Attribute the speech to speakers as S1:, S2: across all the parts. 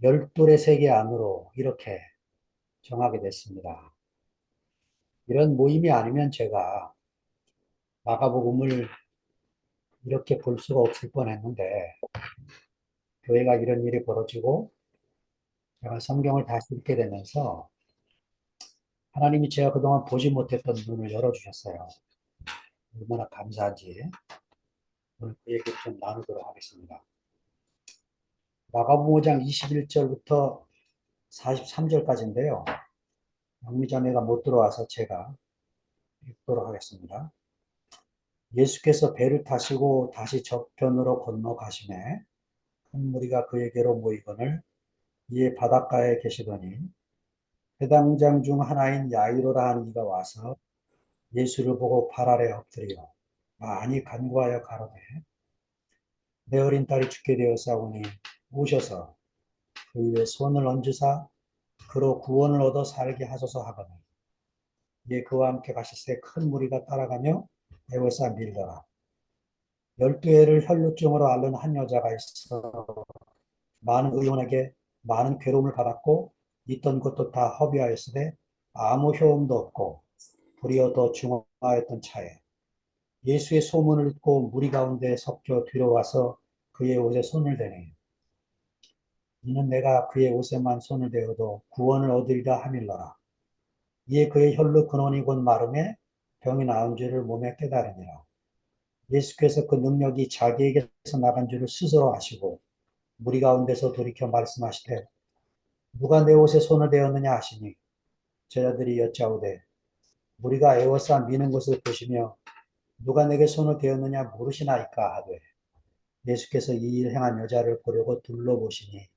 S1: 열둘의 세계 안으로 이렇게 정하게 됐습니다. 이런 모임이 아니면 제가 마가복음을 이렇게 볼 수가 없을 뻔했는데 교회가 이런 일이 벌어지고 제가 성경을 다시 읽게 되면서 하나님이 제가 그동안 보지 못했던 눈을 열어주셨어요. 얼마나 감사한지 오늘 그 얘기를 좀 나누도록 하겠습니다. 마가복음 5장 21절부터 43절까지인데요. 영미자매가 못 들어와서 제가 읽도록 하겠습니다. 예수께서 배를 타시고 다시 저편으로 건너가시매 큰 무리가 그에게로 모이거늘 이에 바닷가에 계시더니 회당장 중 하나인 야이로라 하는 이가 와서 예수를 보고 발 아래 엎드려 많이 간구하여 가로되 내 어린 딸이 죽게 되었사오니 오셔서 그 위에 손을 얹으사 그로 구원을 얻어 살게 하소서 하거늘 이에 그와 함께 가실새 큰 무리가 따라가며 애워싸 밀더라. 12해를 혈루증으로 앓는 한 여자가 있어 많은 의원에게 많은 괴로움을 받았고 있던 것도 다 허비하였으되 아무 효험도 없고 도리어 더 중하였던 차에 예수의 소문을 듣고 무리 가운데 섞여 뒤로 와서 그의 옷에 손을 대니 이는 내가 그의 옷에만 손을 대어도 구원을 얻으리라 하밀러라. 이에 그의 혈루 근원이 곧 마름에 병이 나은 줄을 몸에 깨달으니라. 예수께서 그 능력이 자기에게서 나간 줄을 스스로 아시고 무리 가운데서 돌이켜 말씀하시되 누가 내 옷에 손을 대었느냐 하시니 제자들이 여짜오되 우리가 애워싸 미는 것을 보시며 누가 내게 손을 대었느냐 물으시나이까 하되 예수께서 이 일 행한 여자를 보려고 둘러보시니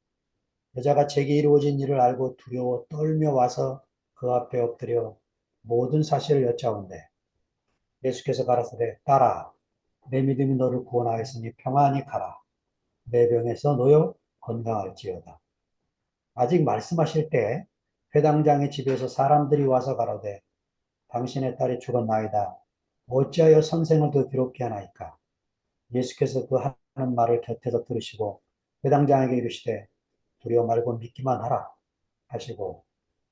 S1: 여자가 제게 이루어진 일을 알고 두려워 떨며 와서 그 앞에 엎드려 모든 사실을 여짜온대 예수께서 가라사대 딸아 내 믿음이 너를 구원하였으니 평안히 가라 내 병에서 놓여 건강할지어다. 아직 말씀하실 때 회당장의 집에서 사람들이 와서 가로되 당신의 딸이 죽었나이다. 어찌하여 선생을 더 괴롭게 하나이까? 예수께서 그 하는 말을 곁에서 들으시고 회당장에게 이르시되 두려워 말고 믿기만 하라 하시고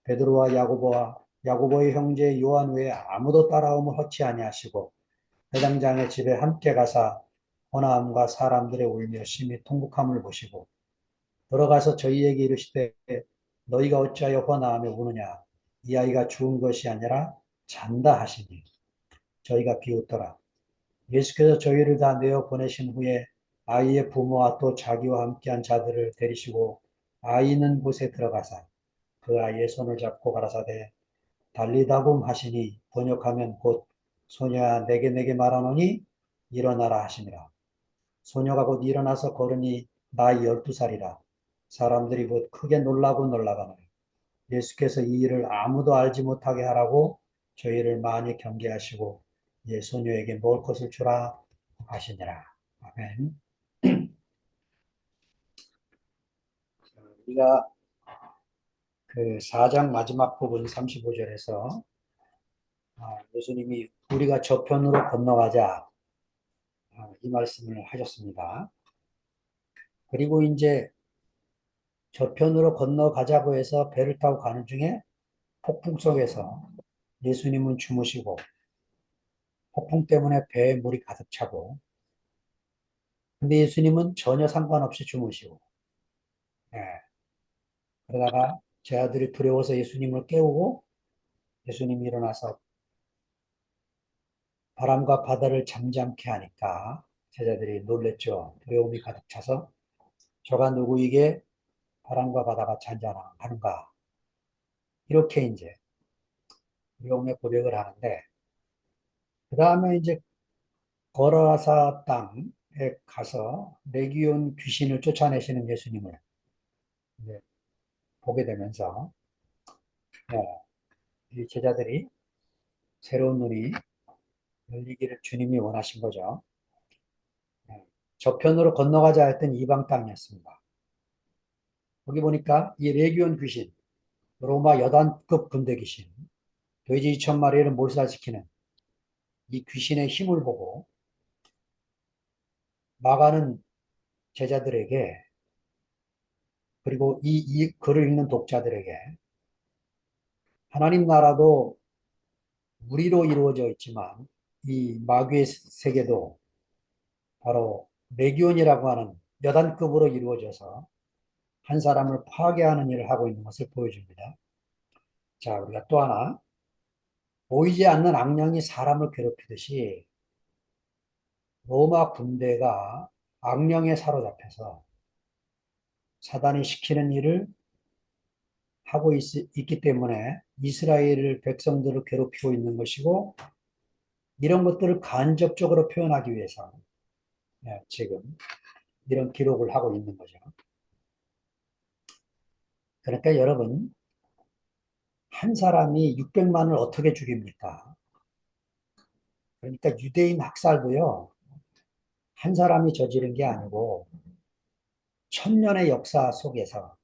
S1: 베드로와 야고보의 형제 요한 외에 아무도 따라오면 허치 아니하시고 회당장의 집에 함께 가사 허나함과 사람들의 울며 심히 통곡함을 보시고 들어가서 저희에게 이르시되 너희가 어찌하여 허나하며 우느냐 이 아이가 죽은 것이 아니라 잔다 하시니 저희가 비웃더라. 예수께서 저희를 다 내어 보내신 후에 아이의 부모와 또 자기와 함께한 자들을 데리시고 아이 있는 곳에 들어가사 그 아이의 손을 잡고 가라사대 달리다굼 하시니 번역하면 곧 소녀야 내게 말하노니 일어나라 하시니라. 소녀가 곧 일어나서 걸으니 나이 12살이라 사람들이 곧 크게 놀라고 놀라가노니 예수께서 이 일을 아무도 알지 못하게 하라고 저희를 많이 경계하시고 예 소녀에게 먹을 것을 주라 하시니라. 아멘. 우리가 그 4장 마지막 부분 35절에서 예수님이 우리가 저편으로 건너가자 이 말씀을 하셨습니다. 그리고 이제 저편으로 건너가자고 해서 배를 타고 가는 중에 폭풍 속에서 예수님은 주무시고 폭풍 때문에 배에 물이 가득 차고 근데 예수님은 전혀 상관없이 주무시고 예, 그러다가 제 아들이 두려워서 예수님을 깨우고 예수님이 일어나서 바람과 바다를 잠잠케 하니까 제자들이 놀랬죠. 두려움이 가득 차서 저가 누구에게 바람과 바다가 잔잔하는가 이렇게 이제 두려움의 고백을 하는데 그 다음에 이제 거라사 땅에 가서 레기온 귀신을 쫓아내시는 예수님을 이제 보게 되면서 이 제자들이 새로운 눈이 열리기를 주님이 원하신 거죠. 저편으로 건너가자 했던 이방 땅이었습니다. 거기 보니까 이 레기온 귀신, 로마 여단급 군대 귀신, 돼지 2,000마리를 몰살시키는 이 귀신의 힘을 보고 나가는 제자들에게 그리고 이 글을 읽는 독자들에게 하나님 나라도 무리로 이루어져 있지만 이 마귀의 세계도 바로 레기온이라고 하는 여단급으로 이루어져서 한 사람을 파괴하는 일을 하고 있는 것을 보여줍니다. 자, 우리가 또 하나, 보이지 않는 악령이 사람을 괴롭히듯이 로마 군대가 악령에 사로잡혀서 사단이 시키는 일을 하고 있기 때문에 이스라엘 백성들을 괴롭히고 있는 것이고, 이런 것들을 간접적으로 표현하기 위해서 지금 이런 기록을 하고 있는 거죠. 그러니까 여러분, 한 사람이 600만을 어떻게 죽입니까? 그러니까 유대인 학살도요, 한 사람이 저지른 게 아니고 천년의 역사 속에서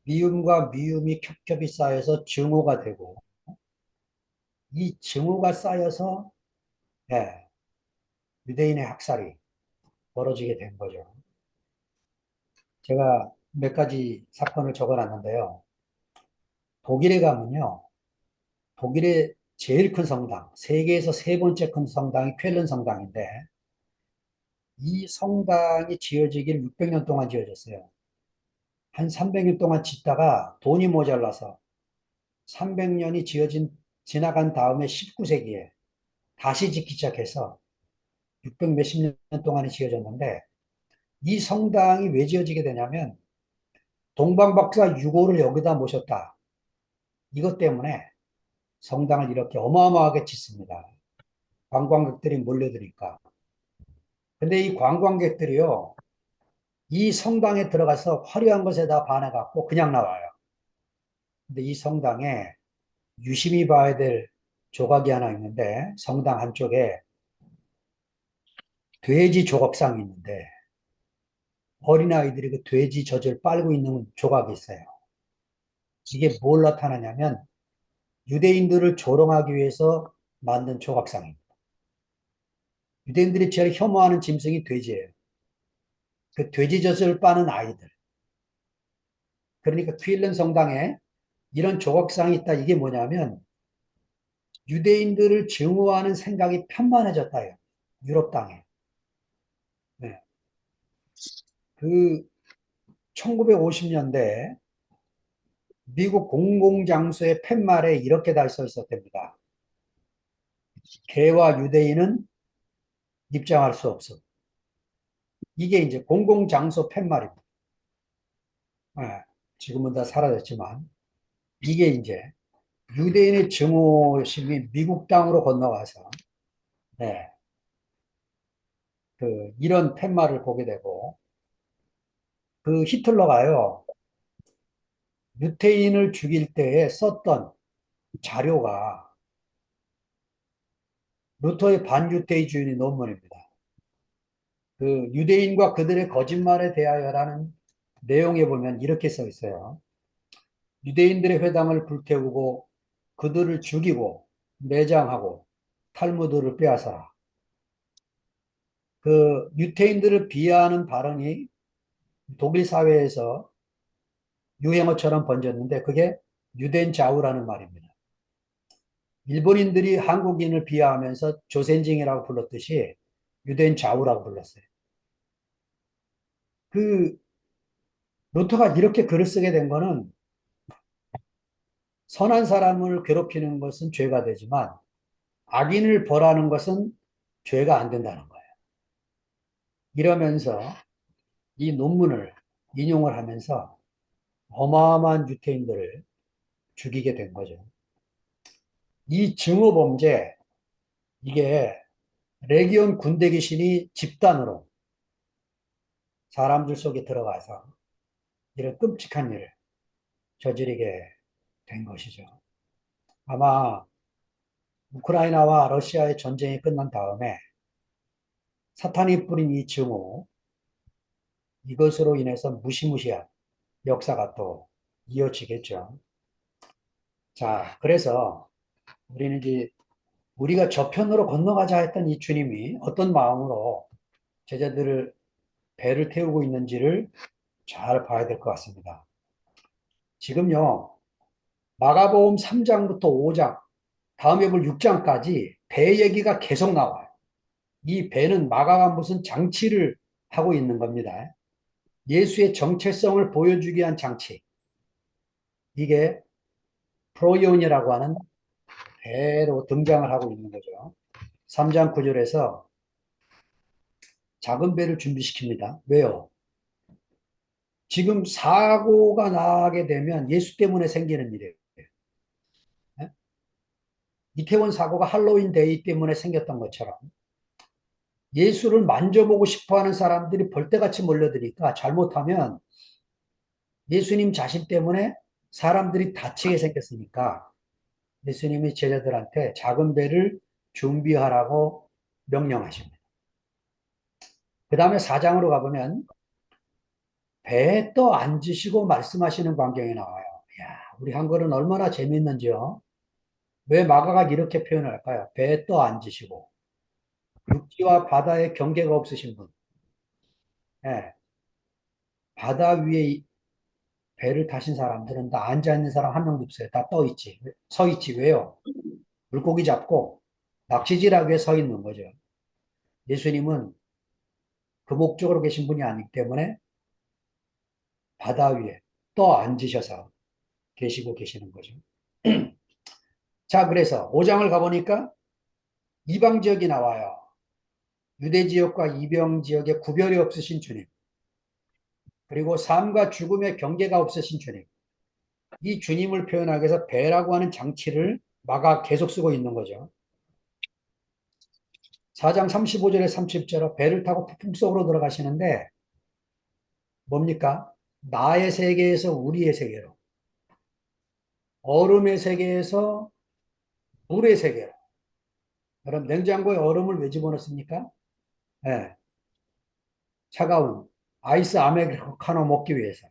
S1: 미움과 미움이 겹겹이 쌓여서 증오가 되고, 이 증오가 쌓여서 유대인의 학살이 벌어지게 된 거죠. 제가 몇 가지 사건을 적어놨는데요. 독일에 가면요, 독일의 제일 큰 성당, 세계에서 세 번째 큰 성당이 쾰른 성당인데, 이 성당이 지어지길 600년 동안 지어졌어요. 한 300년 동안 짓다가 돈이 모자라서 300년이 지나간 다음에 19세기에 다시 짓기 시작해서 600 몇십 년 동안이 지어졌는데, 이 성당이 왜 지어지게 되냐면 동방박사 6호를 여기다 모셨다. 이것 때문에 성당을 이렇게 어마어마하게 짓습니다. 관광객들이 몰려드니까. 근데 이 관광객들이요, 이 성당에 들어가서 화려한 것에 다 반해갖고 그냥 나와요. 근데 이 성당에 유심히 봐야 될 조각이 하나 있는데, 성당 한쪽에 돼지 조각상이 있는데, 어린아이들이 그 돼지 젖을 빨고 있는 조각이 있어요. 이게 뭘 나타나냐면 유대인들을 조롱하기 위해서 만든 조각상입니다. 유대인들이 제일 혐오하는 짐승이 돼지예요. 그 돼지 젖을 빠는 아이들. 그러니까 퀼른 성당에 이런 조각상이 있다. 이게 뭐냐면 유대인들을 증오하는 생각이 편만해졌다요. 유럽 땅에. 네. 그 1950년대 미국 공공장소의 팻말에 이렇게 다 써 있었답니다. 개와 유대인은 입장할 수 없어. 이게 이제 공공장소 팻말입니다. 네. 지금은 다 사라졌지만 이게 이제 유대인의 증오심이 미국 땅으로 건너와서 네, 이런 팻말을 보게 되고, 그 히틀러가요 유태인을 죽일 때에 썼던 자료가 루터의 반유태주의 논문입니다. 그 유대인과 그들의 거짓말에 대하여라는 내용에 보면 이렇게 써 있어요. 유대인들의 회당을 불태우고 그들을 죽이고 매장하고 탈무드를 빼앗아라. 그 유태인들을 비하하는 발언이 독일 사회에서 유행어처럼 번졌는데 그게 유대인 좌우라는 말입니다. 일본인들이 한국인을 비하하면서 조센징이라고 불렀듯이 유대인 좌우라고 불렀어요. 그 루터가 이렇게 글을 쓰게 된 거는 선한 사람을 괴롭히는 것은 죄가 되지만 악인을 벌하는 것은 죄가 안 된다는 거예요. 이러면서 이 논문을 인용을 하면서 어마어마한 유태인들을 죽이게 된 거죠. 이 증오범죄, 이게 레기온 군대 귀신이 집단으로 사람들 속에 들어가서 이런 끔찍한 일을 저지르게 된 것이죠. 아마 우크라이나와 러시아의 전쟁이 끝난 다음에 사탄이 뿌린 이 증오, 이것으로 인해서 무시무시한 역사가 또 이어지겠죠. 자, 그래서 우리는 이제 우리가 저편으로 건너가자 했던 이 주님이 어떤 마음으로 제자들을 배를 태우고 있는지를 잘 봐야 될 것 같습니다. 지금요, 마가복음 3장부터 5장, 다음에 볼 6장까지 배 얘기가 계속 나와요. 이 배는 마가가 무슨 장치를 하고 있는 겁니다. 예수의 정체성을 보여주기 위한 장치. 이게 프로이온이라고 하는 배로 등장을 하고 있는 거죠. 3장 9절에서 작은 배를 준비시킵니다. 왜요? 지금 사고가 나게 되면 예수 때문에 생기는 일이에요. 예? 이태원 사고가 할로윈 데이 때문에 생겼던 것처럼 예수를 만져보고 싶어하는 사람들이 벌떼같이 몰려드니까 잘못하면 예수님 자신 때문에 사람들이 다치게 생겼으니까 예수님이 제자들한테 작은 배를 준비하라고 명령하십니다. 그 다음에 4장으로 가보면 배에 떠 앉으시고 말씀하시는 광경이 나와요. 이야, 우리 한글은 얼마나 재밌는지요. 왜 마가가 이렇게 표현할까요? 배에 떠 앉으시고 육지와 바다에 경계가 없으신 분. 예, 바다 위에 배를 타신 사람들은 다 앉아있는 사람 한 명도 없어요. 다 떠있지. 서있지. 왜요? 물고기 잡고 낚시질하기 위해 서 있는 거죠. 예수님은 그 목적으로 계신 분이 아니기 때문에 바다 위에 떠 앉으셔서 계시고 계시는 거죠. 자, 그래서 5장을 가보니까 이방 지역이 나와요. 유대 지역과 이방 지역에 구별이 없으신 주님. 그리고 삶과 죽음의 경계가 없으신 주님. 이 주님을 표현하기 위해서 배라고 하는 장치를 마가 계속 쓰고 있는 거죠. 4장 35절에 30절에 배를 타고 폭풍 속으로 들어가시는데 뭡니까? 나의 세계에서 우리의 세계로, 얼음의 세계에서 물의 세계로. 그럼 냉장고에 얼음을 왜 집어넣습니까? 네, 차가운 아이스 아메리카노 먹기 위해서.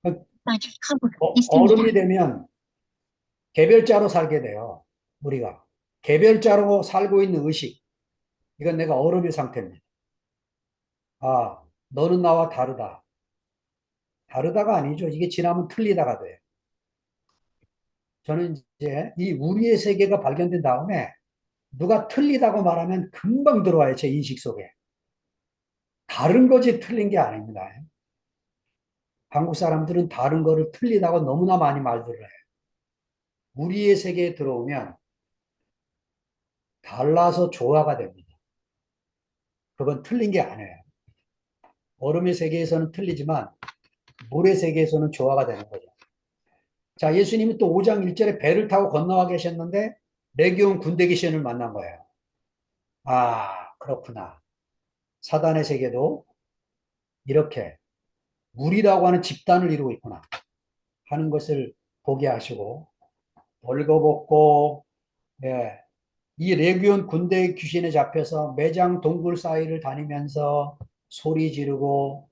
S2: 아직 하고 있습니다.
S1: 얼음이 되면 개별자로 살게 돼요. 우리가. 개별자로 살고 있는 의식. 이건 내가 얼음의 상태입니다. 아, 너는 나와 다르다. 다르다가 아니죠. 이게 지나면 틀리다가 돼요. 저는 이제 이 우리의 세계가 발견된 다음에 누가 틀리다고 말하면 금방 들어와요. 제 인식 속에. 다른 거지 틀린 게 아닙니다. 한국 사람들은 다른 거를 틀리다고 너무나 많이 말들을 해요. 우리의 세계에 들어오면 달라서 조화가 됩니다. 그건 틀린 게 아니에요. 얼음의 세계에서는 틀리지만 물의 세계에서는 조화가 되는 거죠. 자, 예수님이 또 5장 1절에 배를 타고 건너와 계셨는데 레기온 군대 귀신을 만난 거예요. 아, 그렇구나. 사단의 세계도 이렇게 물이라고 하는 집단을 이루고 있구나 하는 것을 보게 하시고 벌거벗고 예, 이 레기온 군대 귀신에 잡혀서 매장 동굴 사이를 다니면서 소리 지르고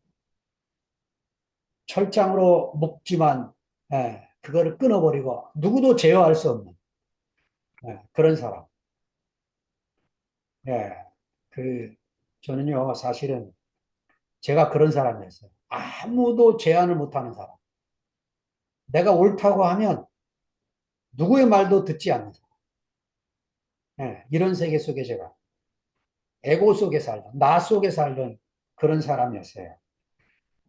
S1: 철장으로 묶지만 예, 그거를 끊어버리고 누구도 제어할 수 없는 예, 그런 사람. 예, 그 저는요 사실은 제가 그런 사람이었어요. 아무도 제한을 못하는 사람. 내가 옳다고 하면 누구의 말도 듣지 않는 사람. 예, 이런 세계 속에 제가 에고 속에 살던 나 속에 살던 그런 사람이었어요.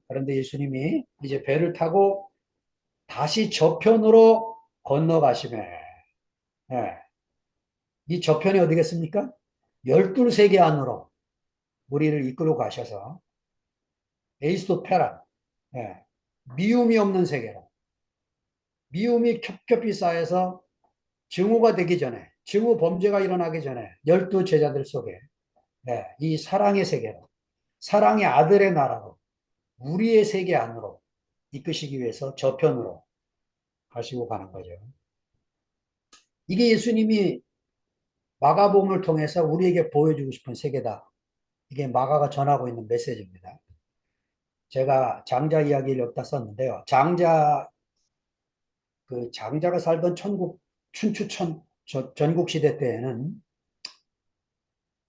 S1: 그런데 예수님이 이제 배를 타고 다시 저편으로 건너가시매 예, 이 저편이 어디겠습니까? 열둘 세계 안으로 우리를 이끌고 가셔서 에이스토페라 예, 미움이 없는 세계로 미움이 겹겹이 쌓여서 증오가 되기 전에 증오 범죄가 일어나기 전에 열두 제자들 속에 예, 이 사랑의 세계로 사랑의 아들의 나라로 우리의 세계 안으로 이끄시기 위해서 저편으로 가시고 가는 거죠. 이게 예수님이 마가복음을 통해서 우리에게 보여주고 싶은 세계다. 이게 마가가 전하고 있는 메시지입니다. 제가 장자 이야기를 여기다 썼는데요. 장자가 살던 춘추 전국 시대 때에는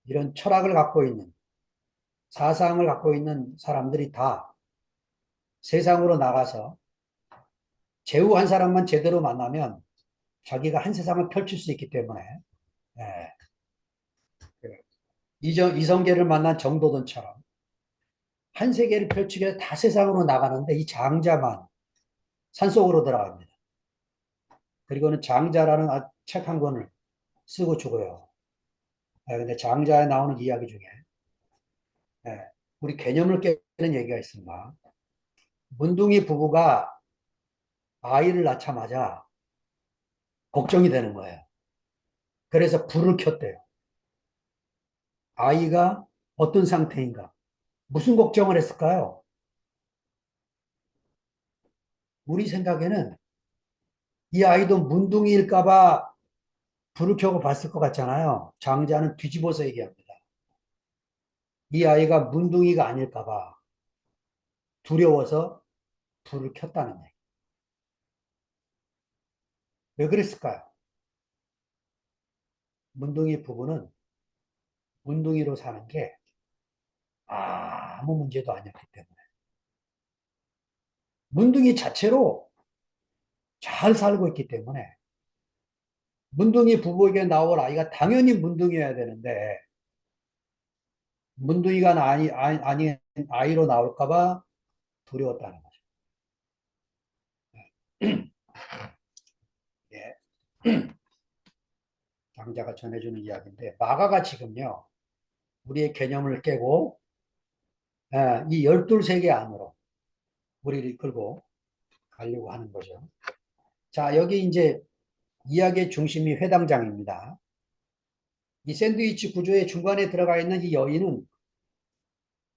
S1: 이런 철학을 갖고 있는 사상을 갖고 있는 사람들이 다 세상으로 나가서 제후 한 사람만 제대로 만나면 자기가 한 세상을 펼칠 수 있기 때문에 예, 이성계를 만난 정도돈처럼 한 세계를 펼치기 위해 다 세상으로 나가는데 이 장자만 산속으로 들어갑니다. 그리고는 장자라는 책 한 권을 쓰고 죽어요. 근데 장자에 나오는 이야기 중에 예, 우리 개념을 깨는 얘기가 있습니다. 문둥이 부부가 아이를 낳자마자 걱정이 되는 거예요. 그래서 불을 켰대요. 아이가 어떤 상태인가? 무슨 걱정을 했을까요? 우리 생각에는 이 아이도 문둥이일까봐 불을 켜고 봤을 것 같잖아요. 장자는 뒤집어서 얘기합니다. 이 아이가 문둥이가 아닐까봐 두려워서 불을 켰다는 얘기. 왜 그랬을까요? 문둥이 부부는 문둥이로 사는 게 아무 문제도 아니었기 때문에. 문둥이 자체로 잘 살고 있기 때문에 문둥이 부부에게 나올 아이가 당연히 문둥이여야 되는데 문둥이가 아닌 아이로 나올까봐 두려웠다는 거죠. 예. 장자가 전해주는 이야기인데 마가가 지금요 우리의 개념을 깨고 이 12세계 안으로 우리를 이끌고 가려고 하는 거죠. 자, 여기 이제 이야기의 중심이 회당장입니다. 이 샌드위치 구조의 중간에 들어가 있는 이 여인은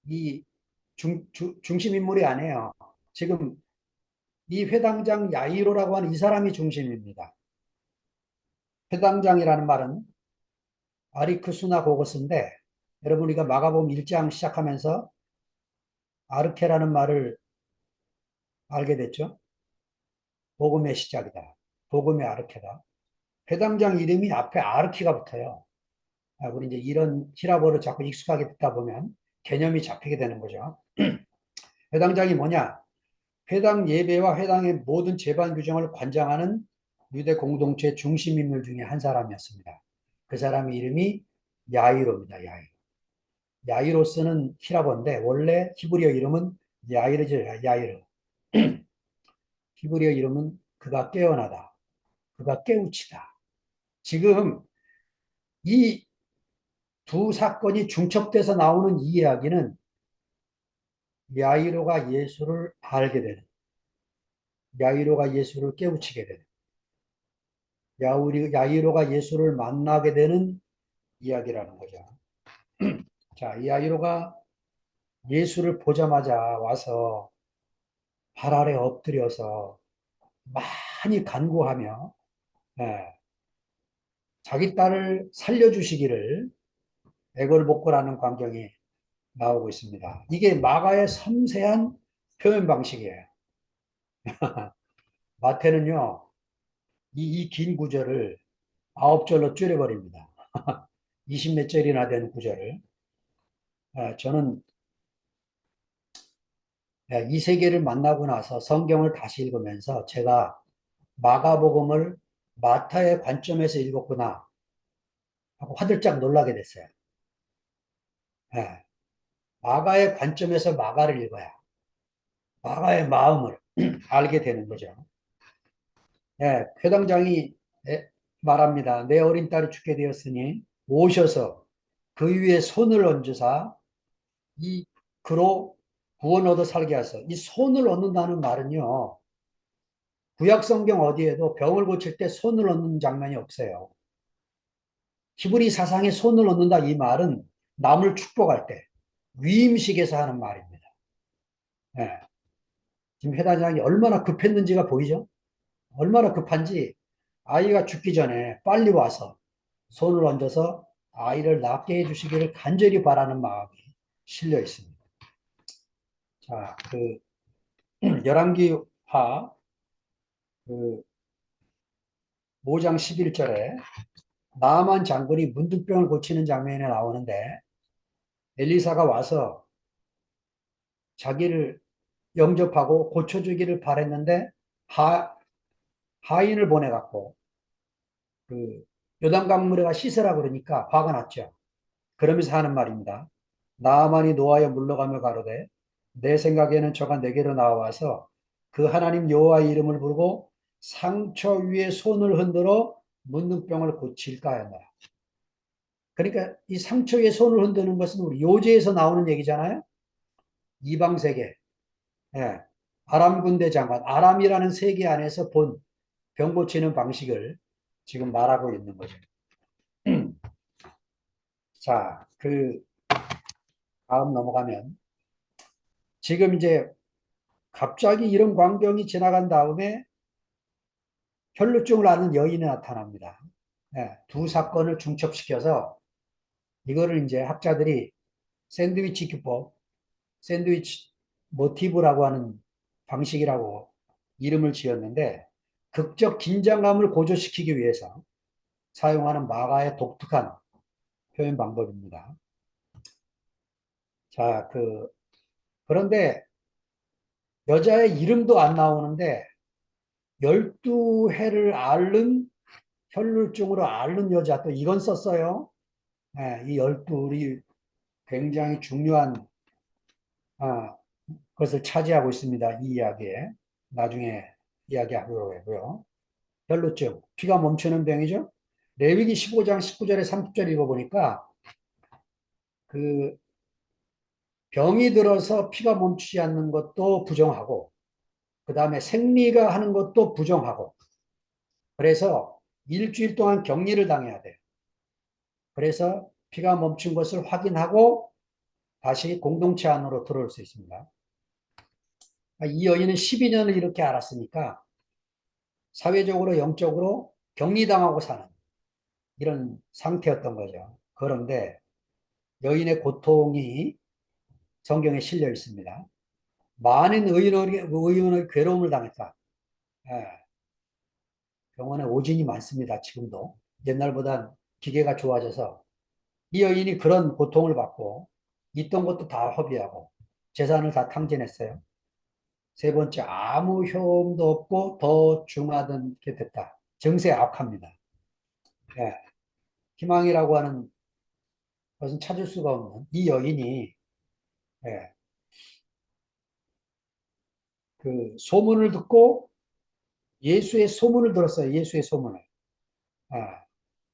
S1: 이 중심 인물이 아니에요. 지금 이 회당장 야이로라고 하는 이 사람이 중심입니다. 회당장이라는 말은 아리크수나 고고스인데 여러분 우리가 마가복음 1장 시작하면서 아르케라는 말을 알게 됐죠. 복음의 시작이다. 복음의 아르케다. 회당장 이름이 앞에 아르키가 붙어요. 우리 이제 이런 히라보를 자꾸 익숙하게 듣다 보면 개념이 잡히게 되는 거죠. 회당장이 뭐냐? 회당 예배와 회당의 모든 재반 규정을 관장하는 유대 공동체 중심 인물 중에 한 사람이었습니다. 그 사람의 이름이 야이로입니다. 야이로. 야이로스는 히라보인데 원래 히브리어 이름은 야이르죠. 야이르. 히브리어 이름은 그가 깨어나다. 그가 깨우치다. 지금 이 두 사건이 중첩돼서 나오는 이 이야기는 야이로가 예수를 알게 되는, 야이로가 예수를 깨우치게 되는, 야이로가 예수를 만나게 되는 이야기라는 거죠. 자, 이 야이로가 예수를 보자마자 와서 발 아래 엎드려서 많이 간구하며 예, 자기 딸을 살려주시기를 애걸복걸하는 광경이 나오고 있습니다. 이게 마가의 섬세한 표현 방식이에요. 마태는요, 이 긴 구절을 9절로 줄여버립니다. 20 몇 절이나 되는 구절을. 저는 이 세계를 만나고 나서 성경을 다시 읽으면서 제가 마가복음을 마타의 관점에서 읽었구나 하고 화들짝 놀라게 됐어요. 마가의 관점에서 마가를 읽어야 마가의 마음을 알게 되는 거죠. 회당장이 말합니다. 내 어린 딸이 죽게 되었으니 오셔서 그 위에 손을 얹으사 이 그로 구원 얻어 살게 하소. 이 손을 얻는다는 말은요. 구약 성경 어디에도 병을 고칠 때 손을 얻는 장면이 없어요. 히브리 사상에 손을 얻는다 이 말은 남을 축복할 때 위임식에서 하는 말입니다. 네. 지금 회당장이 얼마나 급했는지가 보이죠? 얼마나 급한지 아이가 죽기 전에 빨리 와서 손을 얹어서 아이를 낫게 해주시기를 간절히 바라는 마음이 실려 있습니다. 자, 열왕기하 그 5장 11절에 나아만 장군이 문둥병을 고치는 장면이 나오는데 엘리사가 와서 자기를 영접하고 고쳐주기를 바랬는데 하인을 보내갖고 그 요단강물에가 씻으라 그러니까 화가 났죠. 그러면서 하는 말입니다. 나아만이 노하여 물러가며 가로되 내 생각에는 저가 내게로 나와서 그 하나님 여호와의 이름을 부르고 상처 위에 손을 흔들어 문둥병을 고칠까 하였노라. 그러니까 이 상처 위에 손을 흔드는 것은 우리 요제에서 나오는 얘기잖아요. 이방 세계, 예. 아람 군대 장관, 아람이라는 세계 안에서 본 병 고치는 방식을 지금 말하고 있는 거죠. 자, 다음 넘어가면 지금 이제 갑자기 이런 광경이 지나간 다음에 혈루증을 앓는 여인이 나타납니다. 예, 두 사건을 중첩시켜서 이거를 이제 학자들이 샌드위치 기법, 샌드위치 모티브라고 하는 방식이라고 이름을 지었는데 극적 긴장감을 고조시키기 위해서 사용하는 마가의 독특한 표현 방법입니다. 자, 그런데 여자의 이름도 안 나오는데 12해를 앓는 혈루증으로 앓는 여자 또 이건 썼어요. 네, 이 12이 굉장히 중요한 것을 차지하고 있습니다. 이 이야기에. 나중에 이야기하도록 하고요. 혈루증, 피가 멈추는 병이죠. 레위기 15장 19절에 30절 읽어보니까 그 병이 들어서 피가 멈추지 않는 것도 부정하고 그 다음에 생리가 하는 것도 부정하고 그래서 일주일 동안 격리를 당해야 돼요. 그래서 피가 멈춘 것을 확인하고 다시 공동체 안으로 들어올 수 있습니다. 이 여인은 12년을 이렇게 알았으니까 사회적으로 영적으로 격리당하고 사는 이런 상태였던 거죠. 그런데 여인의 고통이 성경에 실려 있습니다. 많은 의인의 괴로움을 당했다. 예, 병원에 오진이 많습니다. 지금도. 옛날보단 기계가 좋아져서 이 여인이 그런 고통을 받고 있던 것도 다 허비하고 재산을 다 탕진했어요. 세 번째, 아무 효험도 없고 더 중하게 됐다. 정세 악화입니다. 예, 희망이라고 하는 것은 찾을 수가 없는 이 여인이 예, 그 소문을 듣고 예수의 소문을 들었어요. 예수의 소문을. 예,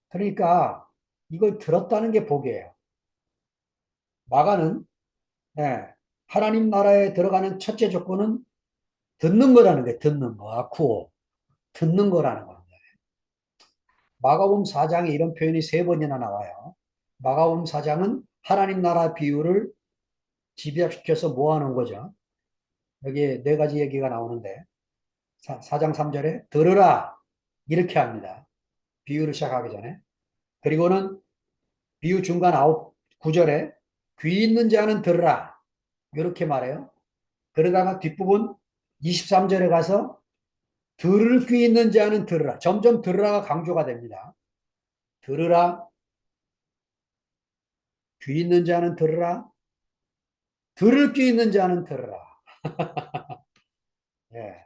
S1: 그러니까 이걸 들었다는 게 복이에요. 마가는 예, 하나님 나라에 들어가는 첫째 조건은 듣는 거라는 게 듣는 거. 아쿠오. 듣는 거라는 겁니다. 마가복음 4장에 이런 표현이 세 번이나 나와요. 마가복음 4장은 하나님 나라 비유를 집약시켜서 모아놓은 거죠. 여기에 네 가지 얘기가 나오는데 4장 3절에 들으라 이렇게 합니다. 비유를 시작하기 전에. 그리고는 비유 중간 9절에 귀 있는 자는 들으라 이렇게 말해요. 그러다가 뒷부분 23절에 가서 들을 귀 있는 자는 들으라. 점점 들으라가 강조가 됩니다. 들으라. 귀 있는 자는 들으라. 들을 귀 있는 자는 들으라. 예.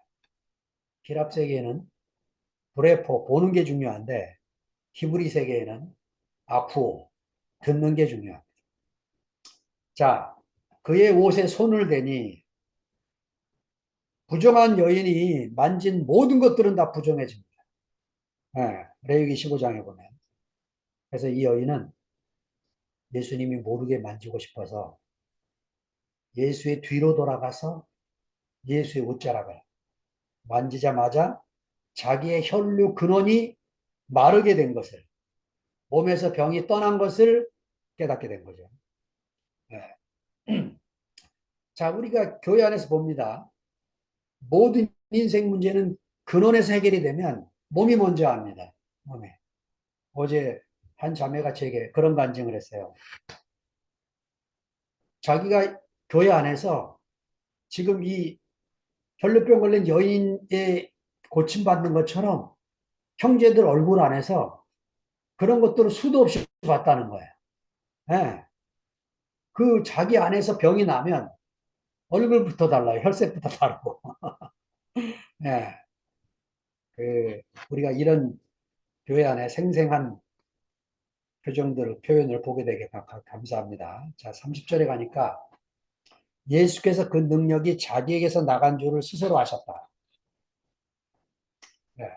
S1: 기랍 세계에는 브레포 보는 게 중요한데 히브리 세계에는 아쿠오 듣는 게 중요합니다. 자, 그의 옷에 손을 대니 부정한 여인이 만진 모든 것들은 다 부정해집니다. 예, 레위기 15장에 보면. 그래서 이 여인은 예수님이 모르게 만지고 싶어서 예수의 뒤로 돌아가서 예수의 옷자락을 만지자마자 자기의 혈류 근원이 마르게 된 것을 몸에서 병이 떠난 것을 깨닫게 된 거죠. 네. 자, 우리가 교회 안에서 봅니다. 모든 인생 문제는 근원에서 해결이 되면 몸이 먼저 합니다. 몸에. 어제 한 자매가 제게 그런 간증을 했어요. 자기가 교회 안에서 지금 이 혈류병 걸린 여인의 고침받는 것처럼 형제들 얼굴 안에서 그런 것들을 수도 없이 봤다는 거예요. 네. 그 자기 안에서 병이 나면 얼굴부터 달라요. 혈색부터 다르고. 예, 우리가 이런 교회 안에 생생한 표현을 보게 되게 감사합니다. 자, 30절에 가니까 예수께서 그 능력이 자기에게서 나간 줄을 스스로 아셨다. 예.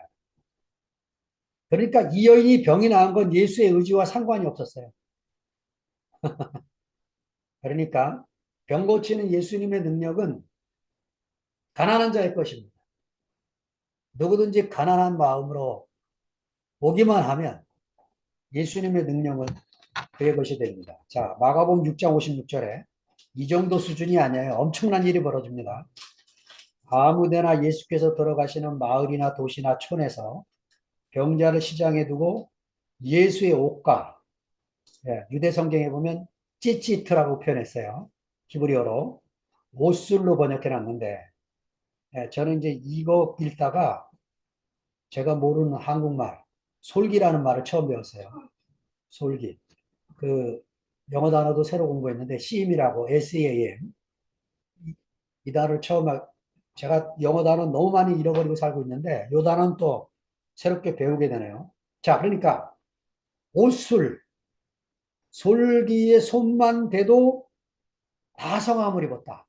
S1: 그러니까 이 여인이 병이 나은 건 예수의 의지와 상관이 없었어요. 그러니까 병 고치는 예수님의 능력은 가난한 자의 것입니다. 누구든지 가난한 마음으로 오기만 하면 예수님의 능력은 그의 것이 됩니다. 자, 마가복음 6장 56절에 이 정도 수준이 아니에요. 엄청난 일이 벌어집니다. 아무데나 예수께서 들어가시는 마을이나 도시나 촌에서 병자를 시장에 두고 예수의 옷과, 유대 성경에 보면 찌찌트라고 표현했어요. 히브리어로 옷술로 번역해 놨는데, 저는 이제 이거 읽다가 제가 모르는 한국말 솔기라는 말을 처음 배웠어요. 솔기. 그 영어 단어도 새로 공부했는데 SEAM이라고, SEAM. 이 단어를 제가 영어 단어 너무 많이 잃어버리고 살고 있는데 이 단어는 또 새롭게 배우게 되네요. 자, 그러니까 옷술, 솔기의 손만 대도 다 성함을 입었다.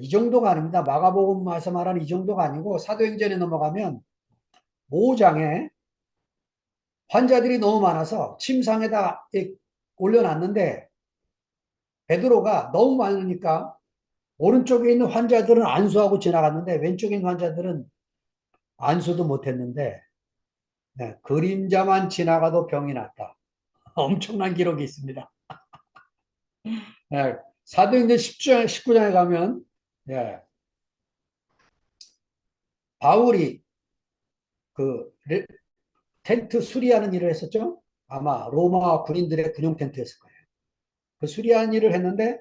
S1: 이 정도가 아닙니다. 마가복음에서 말하는 이 정도가 아니고 사도행전에 넘어가면 5장에 환자들이 너무 많아서 침상에다 올려놨는데 베드로가 너무 많으니까 오른쪽에 있는 환자들은 안수하고 지나갔는데 왼쪽에 있는 환자들은 안수도 못했는데, 그림자만 지나가도 병이 났다. 엄청난 기록이 있습니다. 사도행전 10장, 19장에 가면 바울이 그 텐트 수리하는 일을 했었죠. 아마 로마 군인들의 군용 텐트였을 거예요. 그 수리하는 일을 했는데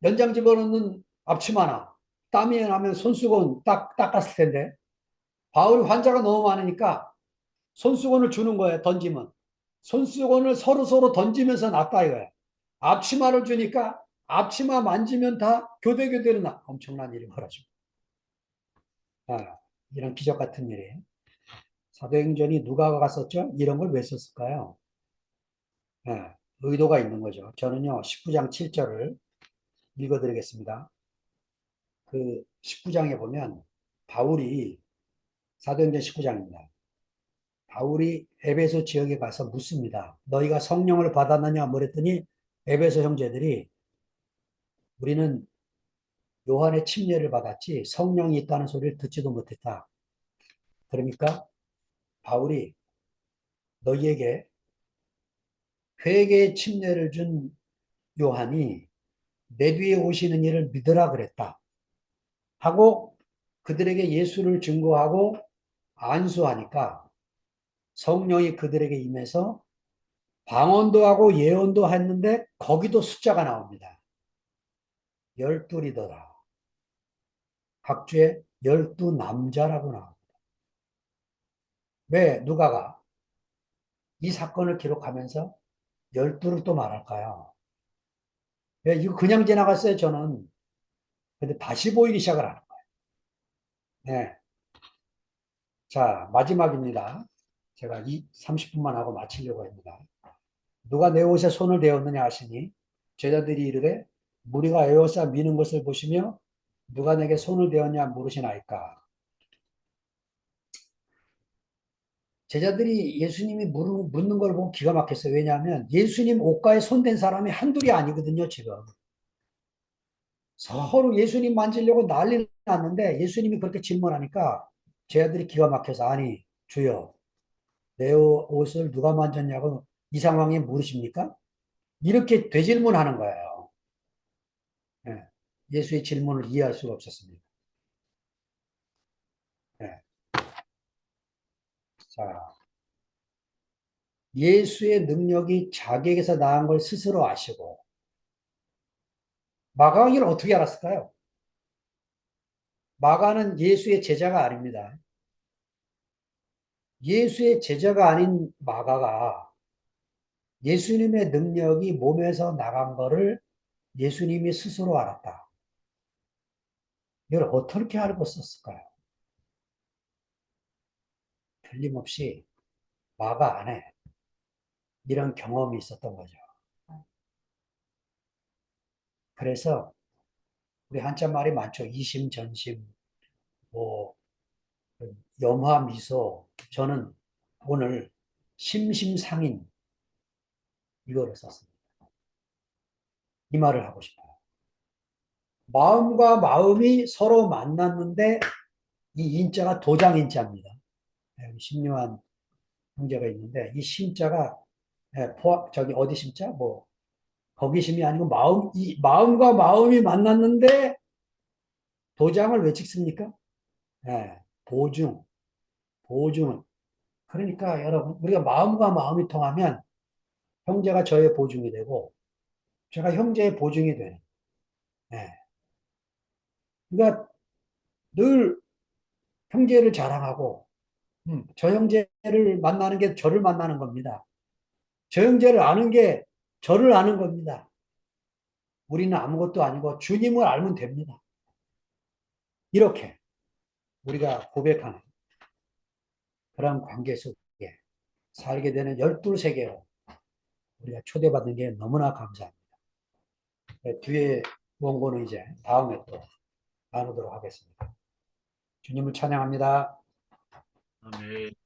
S1: 연장 집어넣는 앞치마나 땀이 나면 손수건 닦았을 텐데 바울이 환자가 너무 많으니까 손수건을 주는 거예요. 던지면. 손수건을 서로 던지면서 놨다 이거예요. 앞치마를 주니까 앞치마 만지면 다 교대로 나. 엄청난 일이 벌어집니다. 이런 기적 같은 일이. 사도행전이 누가 갔었죠? 이런 걸 왜 썼을까요? 의도가 있는 거죠. 저는요, 19장 7절을 읽어드리겠습니다. 그 19장에 보면 바울이, 사도행전 19장입니다. 바울이 에베소 지역에 가서 묻습니다. 너희가 성령을 받았느냐? 그랬더니 에베소 형제들이 우리는 요한의 침례를 받았지 성령이 있다는 소리를 듣지도 못했다. 그러니까 바울이 너희에게 회개의 침례를 준 요한이 내 뒤에 오시는 이를 믿으라 그랬다. 하고 그들에게 예수를 증거하고 안수하니까 성령이 그들에게 임해서 방언도 하고 예언도 했는데 거기도 숫자가 나옵니다. 12이더라. 각주에 12남자라고 나옵니다. 왜 누가가 이 사건을 기록하면서 12를 또 말할까요? 왜 이거 그냥 지나갔어요, 저는. 근데 다시 보이기 시작을 하는 거예요. 네. 자, 마지막입니다. 제가 30분만 하고 마치려고 합니다. 누가 내 옷에 손을 대었느냐 하시니 제자들이 이르되 무리가 에워싸 미는 것을 보시며 누가 내게 손을 대었냐 물으시나이까. 제자들이 예수님이 묻는 걸 보고 기가 막혔어요. 왜냐하면 예수님 옷가에 손댄 사람이 한둘이 아니거든요, 지금. 서로 예수님 만지려고 난리 났는데 예수님이 그렇게 질문하니까 제자들이 기가 막혀서 아니 주여 내 옷을 누가 만졌냐고 이 상황에 물으십니까? 이렇게 되질문하는 거예요. 예. 예수의 질문을 이해할 수가 없었습니다. 예. 자, 예수의 능력이 자기에게서 나은 걸 스스로 아시고 마가가 이걸 어떻게 알았을까요? 마가는 예수의 제자가 아닙니다. 예수의 제자가 아닌 마가가 예수님의 능력이 몸에서 나간 거를 예수님이 스스로 알았다. 이걸 어떻게 알고 썼을까요? 틀림없이 마가 안에 이런 경험이 있었던 거죠. 그래서 우리 한자 말이 많죠. 이심, 전심, 뭐 염화, 미소. 저는 오늘 심심상인 이거를 썼습니다. 이 말을 하고 싶어요. 마음과 마음이 서로 만났는데 이 인자가 도장인자입니다. 여기 심려한 형제가 있는데 이 심자가 저기 어디 심자? 뭐 거기 심이 아니고 이 마음과 마음이 만났는데 도장을 왜 찍습니까? 보증, 보증은. 그러니까 여러분 우리가 마음과 마음이 통하면 형제가 저의 보증이 되고 제가 형제의 보증이 되는. 예. 그러니까 늘 형제를 자랑하고 저 형제를 만나는 게 저를 만나는 겁니다. 저 형제를 아는 게 저를 아는 겁니다. 우리는 아무것도 아니고 주님을 알면 됩니다. 이렇게 우리가 고백하는 그런 관계 속에 살게 되는 12세계로 우리가 초대받는 게 너무나 감사합니다. 뒤에 원고는 이제 다음에 또 나누도록 하겠습니다. 주님을 찬양합니다.
S3: 아멘.